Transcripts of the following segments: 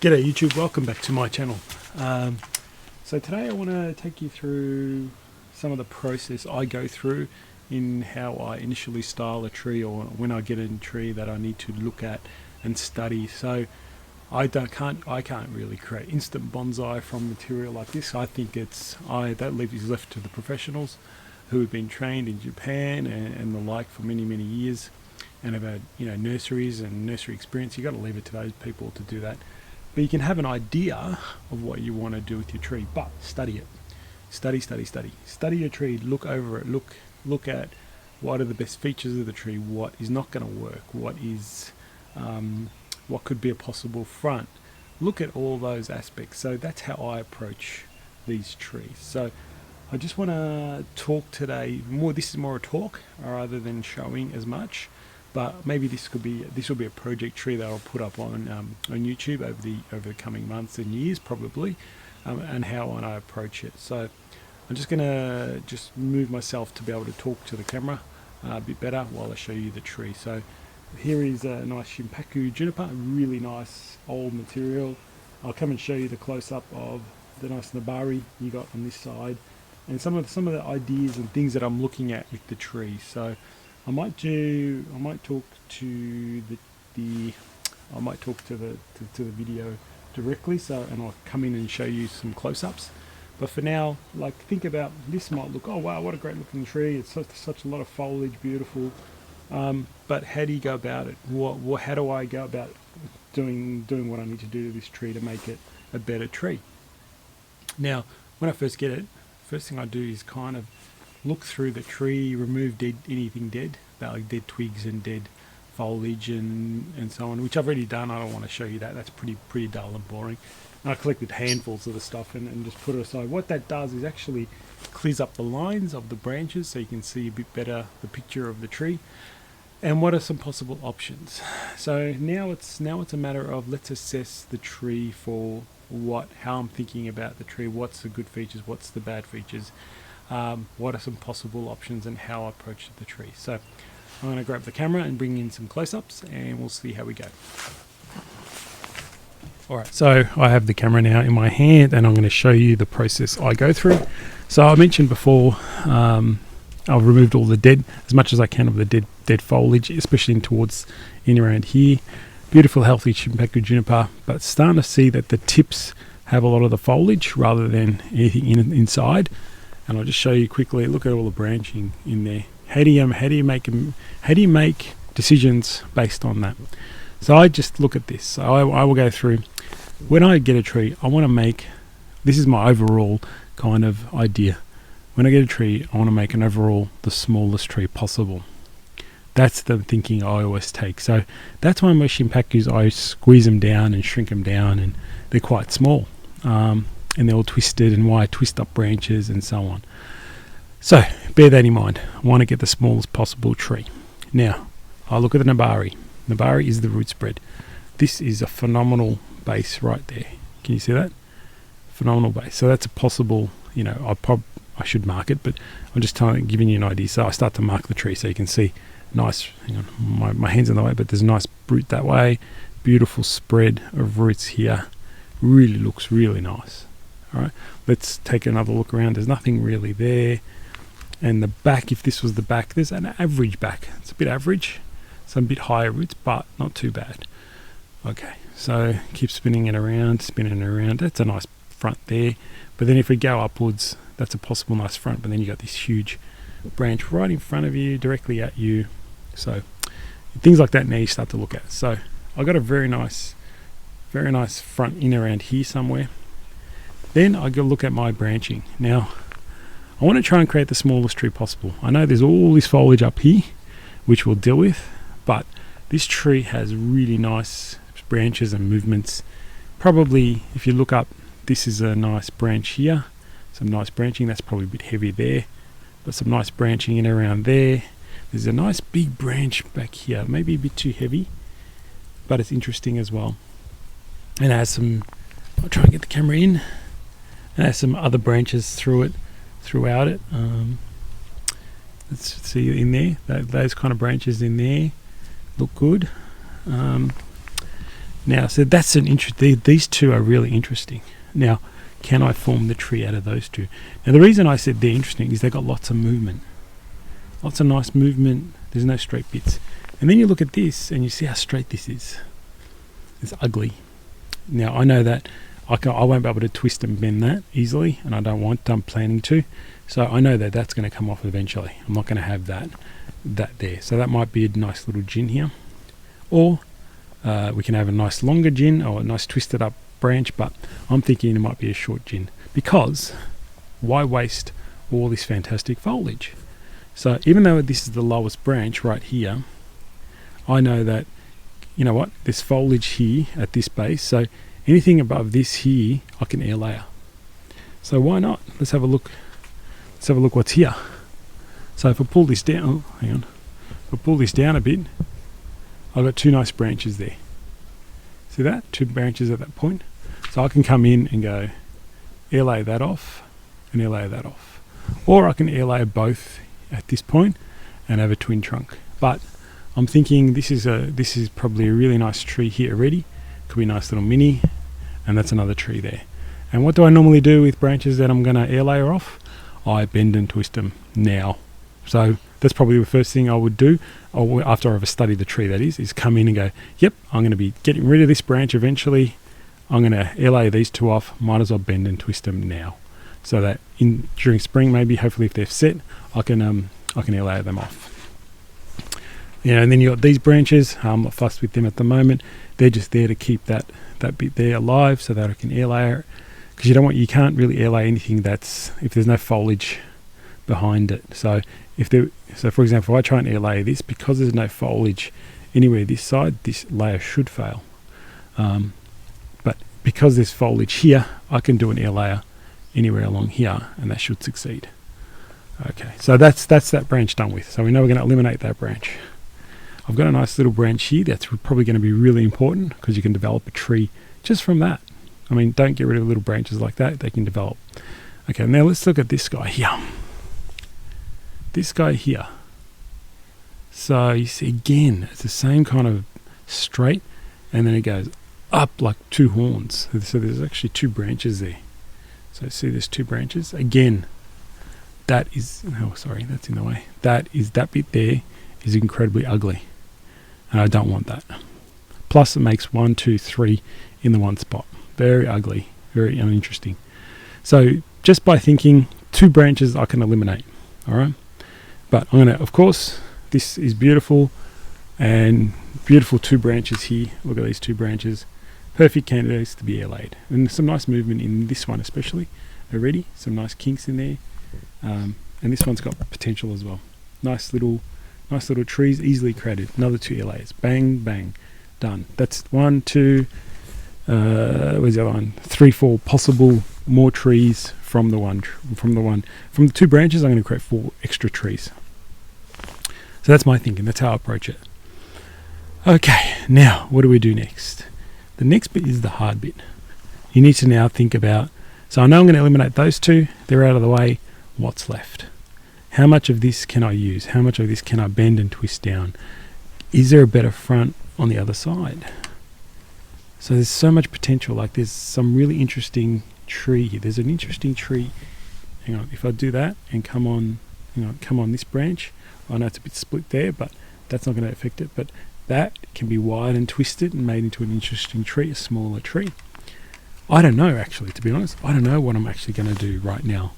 G'day YouTube, welcome back to my channel. So today I want to take you through some of the process I go through in how I initially style a tree, or when I get a tree that I need to look at and study. So I can't really create instant bonsai from material like this. I think is left to the professionals who have been trained in Japan and the like for many years and have had nurseries and nursery experience. You got to leave it to those people to do that. But you can have an idea of what you want to do with your tree, but study it. Study your tree, look over it, look at what are the best features of the tree, what is not going to work, what could be a possible front. Look at all those aspects. So that's how I approach these trees. So I just want to talk today this is more a talk rather than showing as much. But maybe this will be a project tree that I'll put up on YouTube over the coming months and years probably, and how I approach it. So I'm just gonna move myself to be able to talk to the camera a bit better while I show you the tree. So here is a nice shimpaku juniper, really nice old material. I'll come and show you the close-up of the nice nabari you got on this side, and some of the ideas and things that I'm looking at with the tree. So I might talk to the video directly. So, and I'll come in and show you some close-ups. But for now, think about this. Might look, oh wow, what a great looking tree! It's such a lot of foliage, beautiful. But how do you go about it? How do I go about doing what I need to do to this tree to make it a better tree? Now, when I first get it, first thing I do is kind of look through the tree, remove anything dead, like dead twigs and dead foliage and so on, which I've already done. I don't want to show you that. That's pretty dull and boring. And I collected handfuls of the stuff and just put it aside. What that does is actually clears up the lines of the branches so you can see a bit better the picture of the tree. And what are some possible options? So now it's a matter of, let's assess the tree for how I'm thinking about the tree. What's the good features? What's the bad features? What are some possible options and how I approach the tree. So I'm going to grab the camera and bring in some close-ups and we'll see how we go. Alright, so I have the camera now in my hand and I'm going to show you the process I go through. So I mentioned before, I've removed all the dead, as much as I can, of the dead foliage, especially in around here. Beautiful healthy shimpaku juniper, but starting to see that the tips have a lot of the foliage rather than anything inside. And I'll just show you quickly. Look at all the branching in there. How do you make decisions based on that? So I just look at this. So I will go through. When I get a tree, I want to make. This is my overall kind of idea. When I get a tree, I want to make an overall the smallest tree possible. That's the thinking I always take. So that's why my shimpakus, I squeeze them down and shrink them down, and they're quite small. And they're all twisted, and why I twist up branches and so on. So bear that in mind. I want to get the smallest possible tree. Now I look at the nabari. Nabari is the root spread. This is a phenomenal base right there. Can you see that? Phenomenal base. So that's a possible, I should mark it, but I'm just giving you an idea. So I start to mark the tree so you can see nice, hang on, my hand's in the way, but there's a nice root that way. Beautiful spread of roots here. Really looks really nice. All right, let's take another look around. There's nothing really there. And the back, if this was the back, there's an average back. It's a bit average, some bit higher roots, but not too bad. Okay, so keep spinning it around. That's a nice front there. But then if we go upwards, that's a possible nice front. But then you got this huge branch right in front of you, directly at you. So things like that now you start to look at. So I got a very nice front in around here somewhere. Then I go look at my branching. Now, I want to try and create the smallest tree possible. I know there's all this foliage up here, which we'll deal with, but this tree has really nice branches and movements. Probably, if you look up, this is a nice branch here. Some nice branching. That's probably a bit heavy there, but some nice branching in around there. There's a nice big branch back here. Maybe a bit too heavy, but it's interesting as well. And it has some, I'll try and get the camera in. It has some other branches throughout it. Let's see in there, those kind of branches in there look good. Now, so that's an these two are really interesting. Now, can I form the tree out of those two? Now, the reason I said they're interesting is they've got lots of movement. Lots of nice movement. There's no straight bits. And then you look at this and you see how straight this is. It's ugly. Now, I know that I won't be able to twist and bend that easily, and I don't want, I'm planning to. So I know that that's going to come off eventually. I'm not going to have that there. So that might be a nice little gin here. Or we can have a nice longer gin or a nice twisted up branch, but I'm thinking it might be a short gin, because why waste all this fantastic foliage? So even though this is the lowest branch right here, I know that, you know what, there's foliage here at this base, so anything above this here I can air layer. So why not? Let's have a look. Let's have a look what's here. So if I pull this down, oh, hang on, if I pull this down a bit, I've got two nice branches there. See that? Two branches at that point. So I can come in and go air layer that off and air layer that off. Or I can air layer both at this point and have a twin trunk. But I'm thinking this is probably a really nice tree here already. Could be a nice little mini, and that's another tree there. And what do I normally do with branches that I'm going to air layer off? I bend and twist them now. So that's probably the first thing I would do, or after I've studied the tree, that is come in and go, yep, I'm going to be getting rid of this branch eventually. I'm going to air layer these two off. Might as well bend and twist them now, so that during spring, maybe, hopefully if they're set, I can air layer them off. You know, and then you got these branches. I'm not fussed with them at the moment. They're just there to keep that bit there alive, so that I can air layer it. Because you can't really air layer anything if there's no foliage behind it. So for example, if I try and air layer this, because there's no foliage anywhere this side, this layer should fail. But because there's foliage here, I can do an air layer anywhere along here, and that should succeed. Okay, so that's that branch done with. So we know we're going to eliminate that branch. I've got a nice little branch here that's probably going to be really important, because you can develop a tree just from that. I mean, don't get rid of little branches like that. They can develop. Okay, now let's look at this guy here. This guy here. So you see, again, it's the same kind of straight, and then it goes up like two horns. So there's actually two branches there. So see, there's two branches. Again, that is, oh, sorry, that's in the way. That bit there is incredibly ugly, and I don't want that. Plus it makes 1, 2, 3 in the one spot. Very ugly, very uninteresting. So just by thinking, two branches I can eliminate. All right, but I'm gonna, of course, this is beautiful, and beautiful two branches here. Look at these two branches, perfect candidates to be air laid, and some nice movement in this one especially already. Some nice kinks in there, and this one's got potential as well. Nice little trees, easily created. Another two air layers, bang bang, done. That's 1, 2. Where's the other one? 3, 4 possible more trees from the two branches. I'm going to create 4 extra trees. So that's my thinking. That's how I approach it. Okay, now what do we do next? The next bit is the hard bit. You need to now think about, so I know I'm going to eliminate those two. They're out of the way. What's left? How much of this can I use? How much of this can I bend and twist down? Is there a better front on the other side? So there's so much potential. Like, there's some really interesting tree here. There's an interesting tree. Hang on, if I do that and come on this branch, I know it's a bit split there, but that's not going to affect it. But that can be wired and twisted and made into an interesting tree, a smaller tree. I don't know, actually, to be honest. I don't know what I'm actually going to do right now.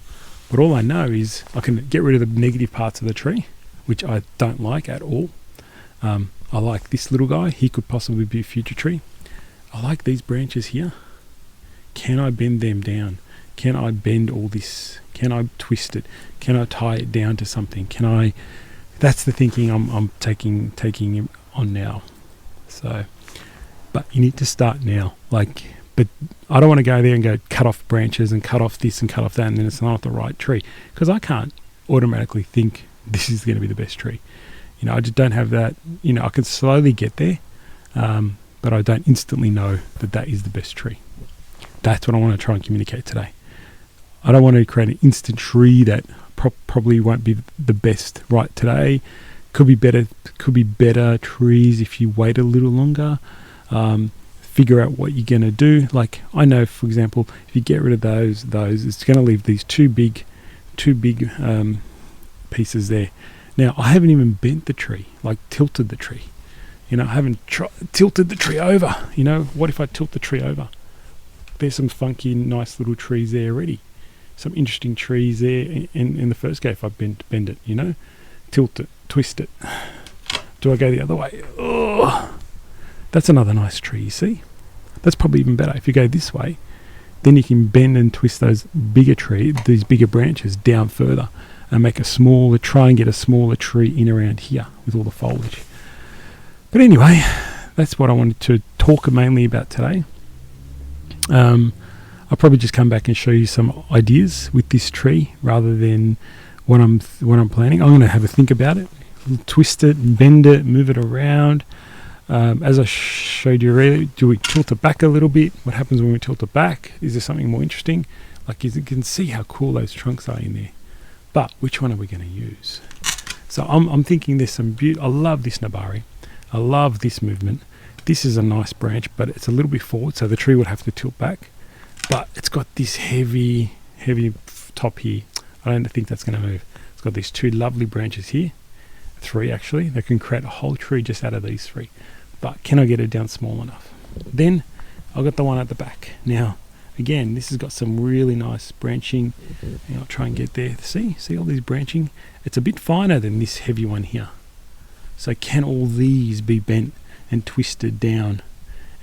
But all I know is I can get rid of the negative parts of the tree, which I don't like at all. I like this little guy. He could possibly be a future tree. I like these branches here. Can I bend them down? Can I bend all this? Can I twist it? Can I tie it down to something? That's the thinking I'm taking on now. So, but you need to start now. But I don't want to go there and go cut off branches and cut off this and cut off that, and then it's not the right tree, because I can't automatically think this is going to be the best tree. I just don't have that. I can slowly get there, but I don't instantly know that is the best tree. That's what I want to try and communicate today. I don't want to create an instant tree that probably won't be the best right today. Could be better trees if you wait a little longer. figure out what you're going to do. Like I know, for example, if you get rid of those, it's going to leave these two big pieces there. Now I haven't even bent the tree, like tilted the tree. You know, I haven't tilted the tree over. You know, what if I tilt the tree over? There's some funky, nice little trees there already. Some interesting trees there in the first go if I bend it, you know. Tilt it, twist it. Do I go the other way? Oh, that's another nice tree, you see? That's probably even better. If you go this way, then you can bend and twist these bigger branches down further and make try and get a smaller tree in around here with all the foliage. But anyway, that's what I wanted to talk mainly about today. I'll probably just come back and show you some ideas with this tree rather than what I'm planning. I'm going to have a think about it, twist it, bend it, move it around. As I showed you earlier, do we tilt it back a little bit? What happens when we tilt it back? Is there something more interesting? Like you can see how cool those trunks are in there. But which one are we going to use? So I'm thinking there's some I love this Nabari. I love this movement. This is a nice branch, but it's a little bit forward, so the tree would have to tilt back. But it's got this heavy top here. I don't think that's going to move. It's got these two lovely branches here. 3 actually. They can create a whole tree just out of these 3. But can I get it down small enough? Then I've got the one at the back. Now, again, this has got some really nice branching. And I'll try and get there. See all these branching? It's a bit finer than this heavy one here. So can all these be bent and twisted down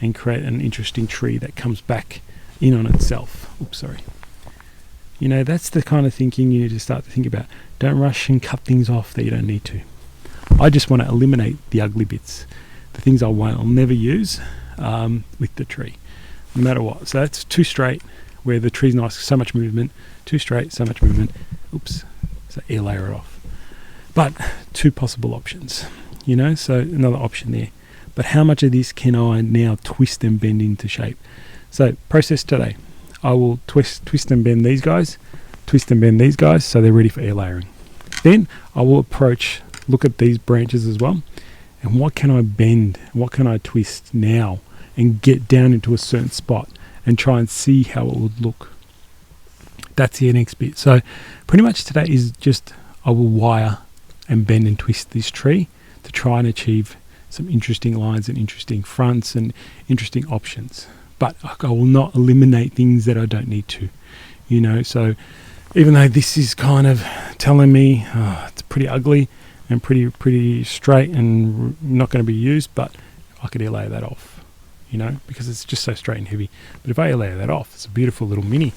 and create an interesting tree that comes back in on itself? Oops, sorry. You know, that's the kind of thinking you need to start to think about. Don't rush and cut things off that you don't need to. I just want to eliminate the ugly bits, the things I'll never use with the tree, no matter what. So that's too straight, where the tree's nice, so much movement. Too straight, so much movement. Oops, so air layer it off. But 2 possible options, you know, so another option there. But how much of this can I now twist and bend into shape? So process today. I will twist and bend these guys, twist and bend these guys so they're ready for air layering. Then I will look at these branches as well, and what can I bend, what can I twist now and get down into a certain spot and try and see how it would look. That's the next bit. So pretty much today is just I will wire and bend and twist this tree to try and achieve some interesting lines and interesting fronts and interesting options. But I will not eliminate things that I don't need to, you know. So even though this is kind of telling me it's pretty ugly and pretty straight and not going to be used, but I could air layer that off, you know, because it's just so straight and heavy. But if I air layer that off, it's a beautiful little mini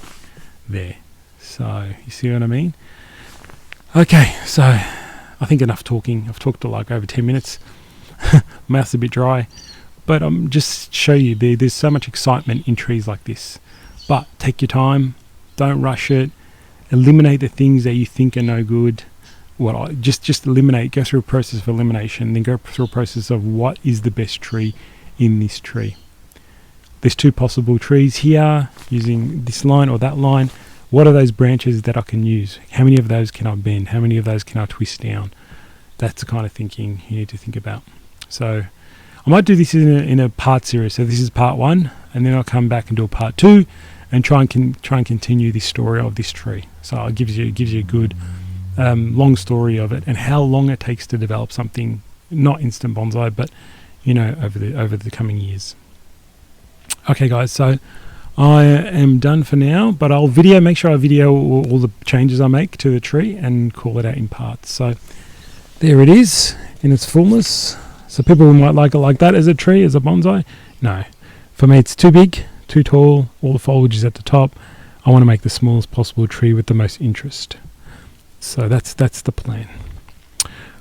there. So you see what I mean? Okay, so I think enough talking. I've talked to like over 10 minutes. Mouth's a bit dry, but I'm just show you there's so much excitement in trees like this. But take your time, don't rush it, eliminate the things that you think are no good. Just eliminate, go through a process of elimination, then go through a process of what is the best tree in this tree. There's 2 possible trees here using this line or that line. What are those branches that I can use? How many of those can I bend? How many of those can I twist down? That's the kind of thinking you need to think about. So I might do this in a part series. So this is part 1, and then I'll come back and do a part 2 and try and continue this story of this tree. So it gives you a good long story of it and how long it takes to develop something, not instant bonsai, but you know, over the coming years. Okay guys, so I am done for now, but I'll make sure I video all the changes I make to the tree and call it out in parts. So there it is in its fullness. So people might like it like that as a tree, as a bonsai. No, for me it's too big, too tall, all the foliage is at the top. I want to make the smallest possible tree with the most interest. So that's the plan.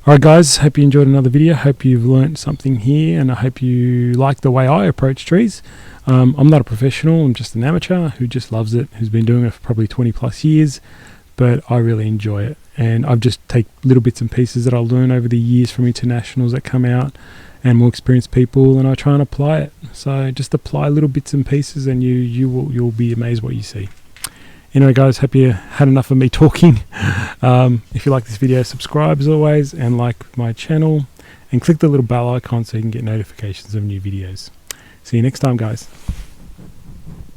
Alright guys, hope you enjoyed another video. Hope you've learnt something here, and I hope you like the way I approach trees. I'm not a professional, I'm just an amateur who just loves it, who's been doing it for probably 20 plus years, but I really enjoy it. And I've just take little bits and pieces that I learn over the years from internationals that come out and more experienced people, and I try and apply it. So just apply little bits and pieces and you'll be amazed what you see. Anyway guys, hope you had enough of me talking. If you like this video, subscribe as always and like my channel and click the little bell icon so you can get notifications of new videos. See you next time, guys.